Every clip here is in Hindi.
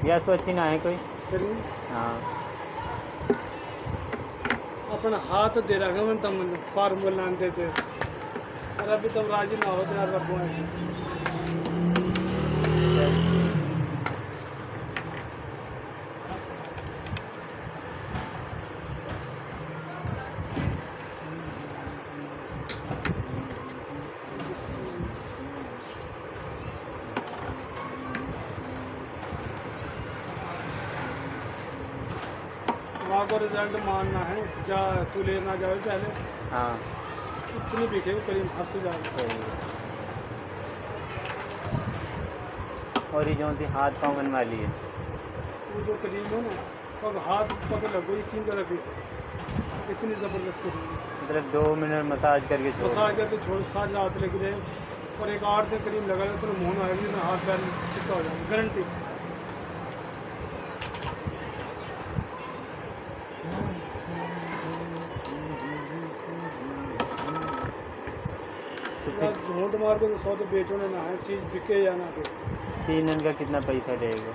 या सोची ना है कोई। करीम हाँ अपना हाथ दे रखा मैं तम फार्मूला आनते थे और अभी तब राजी ना हो तेरा रखो वहाँ को रिजल्ट मानना है जा तू लेना जाओ पहले हाँ इतनी बिके करीम हंस जाओ। सही है। और ये जो सी हाथ पाँव बनवा ली है। वो जो करीम है ना अब हाथ पता लगो यकीन कर अभी इतनी ज़बरदस्त करीम है। मतलब 2 मिनट मसाज करके छोड़। मसाज करके छोड़ सारे हाथ लग रहे और एक 8 दिन करीम लगा रहे तो मुँह आएगी ना हाथ पैर चिपका हो जाएगा गारंटी। झूठ मार के तो 100 तो बेचो ना है चीज़ बिके या ना बिके। 3 दिन का कितना पैसा रहेगा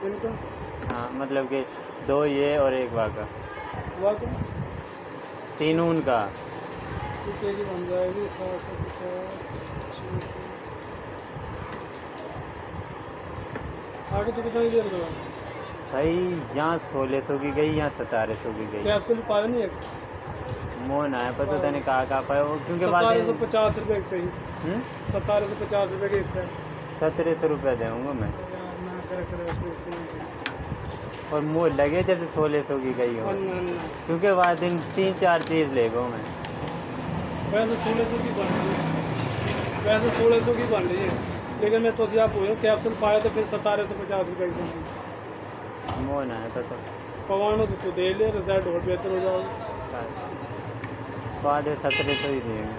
इनका हाँ मतलब कि 2 ये और 1 वहाँ का हुआ तो 3 उनका 2 केजी बन जाएगी। आगे तो कितना क्लियर करा भाई यहाँ 1600 की गई यहाँ 1700 की गई। कैप्सूल पाया नहीं है मोन आया पता तने कहा पाया वो क्योंकि बात 1750 रुपये एक पे 1750 रुपये के एक सेट 1700 रुपये दूँगा मैं ना करे और मुँह लगे जैसे 1600 की गई हो क्योंकि वहाँ दिन 3-4 चीज़ ले गो मैं वैसे 1600 की बन रही है वैसे 1600 की बन रही है लेकिन मैं तो आप हो कैप्सूल पाया तो फिर 1750 रुपये की बन मोन आया पता पवान में तो दे ले रिजल्ट और बेहतर हो जाओगे। बाद 1700 ही देंगे।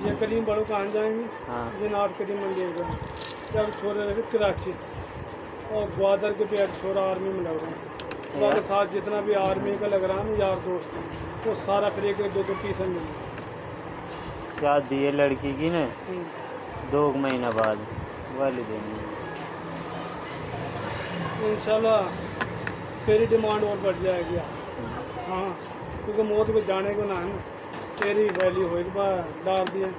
ये करीम बड़ों कहाँ जाएंगे हाँ जिन 8 करीम मिल जाएगा जब छोरे रहे कराची और ग्वादर के पेट छोरा आर्मी में लग रहा है के साथ जितना भी आर्मी का लग रहा है ना यार दोस्त वो सारा फिर 1-2 पीस मिल शादी है लड़की की ना 2 महीना बाद वाली देंगे इंशाल्लाह तेरी डिमांड और बढ़ जाएगी। हाँ क्योंकि मौत को जाने को ना है ना तेरी वैल्यू हो एक बार डाल दिए।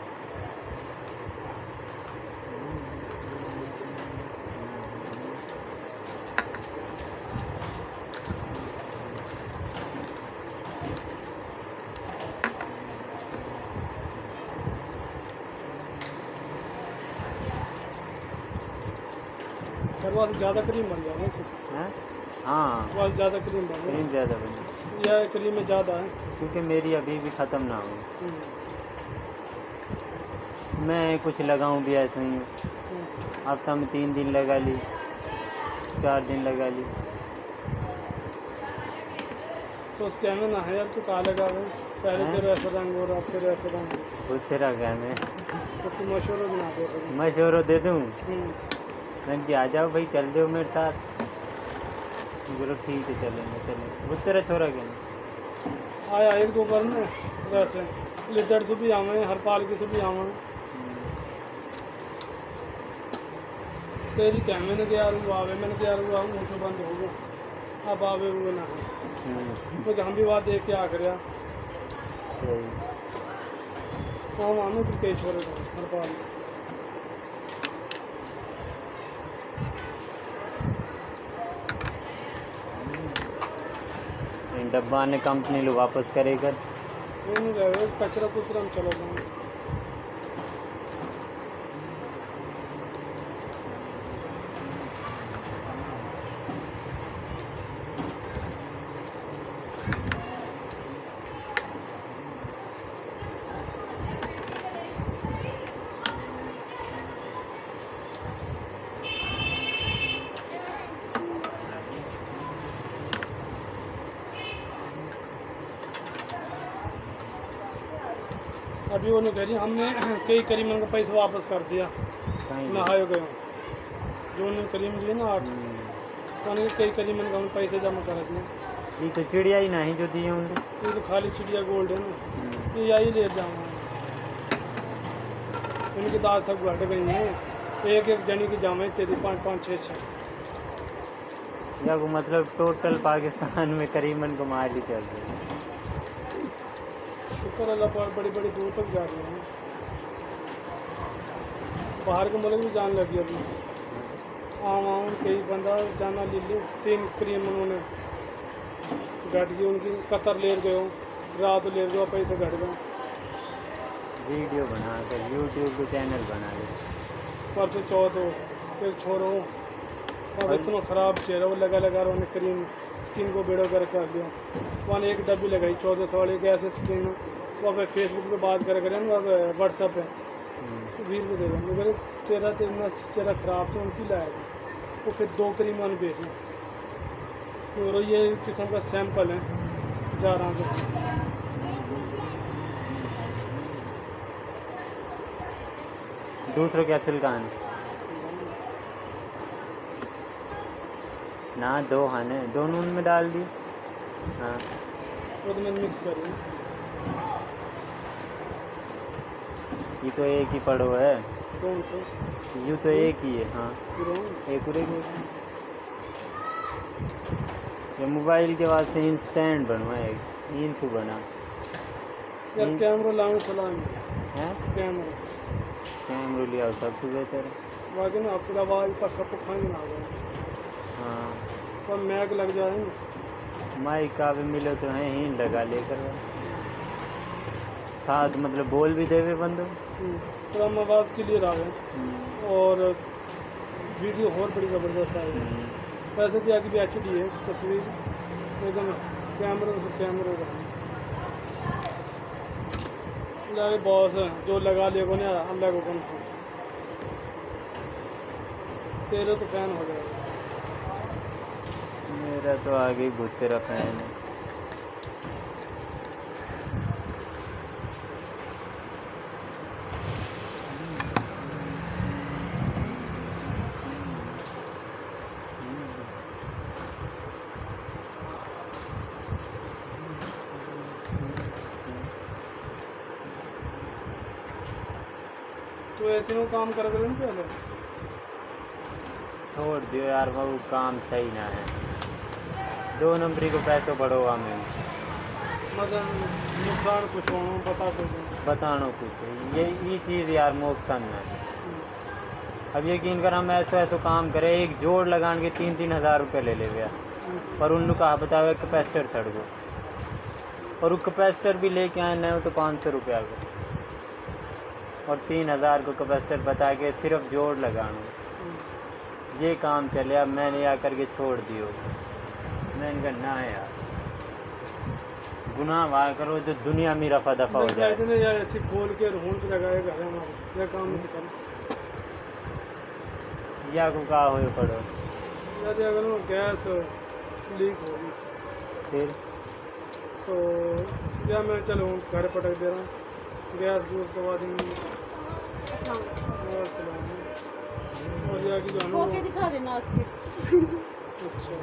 वो ज़्यादा क्रीम बन जाएगा इससे। हाँ वो ज़्यादा क्रीम बन क्रीम ज़्यादा बनी यह क्रीम में ज़्यादा है क्योंकि मेरी अभी भी ख़त्म ना हो मैं कुछ लगाऊं भी ऐसे ही हफ्ता में 3 दिन लगा ली 4 दिन लगा ली तो उस टाइम में ना है यार तू कहाँ लगा रहे पहले तेरा ऐसा रंग हो रहा तेरा ऐसा रंग खुद तेरा कहने तो तू मशवरा बना दे मशवरा दे दूँ मैं कि आ जाओ भाई चल जाओ मेरे साथ बोलो ठीक है चलेंगे वो तेरा छोरा क्या आया 1-2 बार में वैसे लिदड़ से भी आवे हर पालकी से भी आवे तेरी क्या मैंने क्या यार आवे मैंने क्या यार आऊँ ऊँचो बंद हो गया अब आवे हुए ना तो हम भी बात देख के आ कर हाँ मानो तो कई छोड़े हर पाल डब्बा ने कंपनी लो वापस करेगा नहीं रहे कचरा कुचरा हम चला जाएंगे। अभी वो नहीं कह रही हमने कई करीमन का पैसा वापस कर दिया नहाए गए जो उन्होंने करीम लिए ना 8 तो उन्होंने कई करीमन का पैसे जमा कर दिए ये तो चिड़िया ही नहीं जो दिए होंगे। ये तो खाली चिड़िया गोल्ड है ना, ये यही ले जाऊँगा। इनकी दाद सब घट गई हैं, एक एक जनी की जामा तेरी 5 5 6 6। या वो मतलब टोटल पाकिस्तान में करीबन को मार ही चल रही है। शुक्र अल्लाह पर बड़ी बड़ी दूर तक जा रही हैं। बाहर के मुल्क भी जान लगी अभी। आम कई बंदा जाना ले ली 3 क्रीम उन्होंने घट गई उनकी, कतर ले गए हो, रात ले गए, पैसे घट गए। वीडियो बना कर यूट्यूब पे चैनल बना ले। परसों चौथ हो, फिर छोड़ो, अब इतना ख़राब चेहरा वो लगा लगा उन्हें क्रीम स्किन को बेड़ो कर दिया। वहाँ एक डब्बी लगाई 1400 वाली के ऐसे स्किन, वो अब फेसबुक पे बात करें ना, व्हाट्सअप पे वीर को दे देंगे, मेरे चेहरा तो इतना चेहरा ख़राब था उनकी लाया। वो फिर 2 क्रीम मैंने बेची, तो ये किस्म का सैंपल है जा रहा हूँ। दूसरों के फिलकान ना 2 खाने दोनों उनमें डाल दी। हाँ वो तो मैंने मिक्स करी। ये तो एक ही पड़ो है, कौन सा? यूँ तो एक ही है। हाँ पुराना? एक उरे ये मोबाइल के वास्ते इंस्टेंट बनवाए इंसू बना यार कैमरा लाऊं सलाम है। कैमरा कैमरा लिया सबसे बेहतर है। वाकई में आपका आवाज़ का सब खाने ना आ गया। हाँ पर मैग लग जाएंगे। माइक का भी मिले तो है ही लगा लेकर साथ, मतलब बोल भी देवे बंदो। तो हम आवाज़ क्लियर आ गए और वीडियो और बड़ी ज़बरदस्त आई है। वैसे तो आगे भी HD है तस्वीर, लेकिन कैमरा से कैमरा का लगे बॉस जो लगा ले को नहीं अल्लाह को कौन सा तेरे तो फैन हो जाएगा। मेरा तो आगे बहुत तेरा फैन है। तो ऐसे में काम कर ना पहले छोड़ दियो यार, वो काम सही ना है। 2 नंबरी को पैसों बढ़ो हमें मतलब नुकसान कुछ होना पता कुछ बतानो कुछ ये चीज़ यार मोक पसंद है। अब यकीन कर हम ऐसा काम करें, एक जोड़ लगान के 3-3 हज़ार रुपये ले ले गया, पर उन लोग कहा बतावे कैपेसिटर सड़ गो, और वो कैपेसिटर भी लेके आए ना तो 500 रुपया को, और 3000 को कैपेसिटर बता के सिर्फ जोड़ लगाना। ये काम चले, अब मैंने या करके छोड़ दियो। मैंने कहा ना यार गुनाह वाह करो जो दुनिया में रफा दफा हो जाए। इतने यार ऐसे खोल के रूम पे लगाए घर हमारे यह काम नहीं कर या को कहा हो पड़ो यार अगर वो गैस लीक होगी फिर तो या मैं चलो घर पटक दे रहा हूँ गैस दूर के बाद और या की जाना होके दिखा देना आपके। अच्छा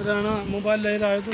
राणा मोबाइल ले रहा है तो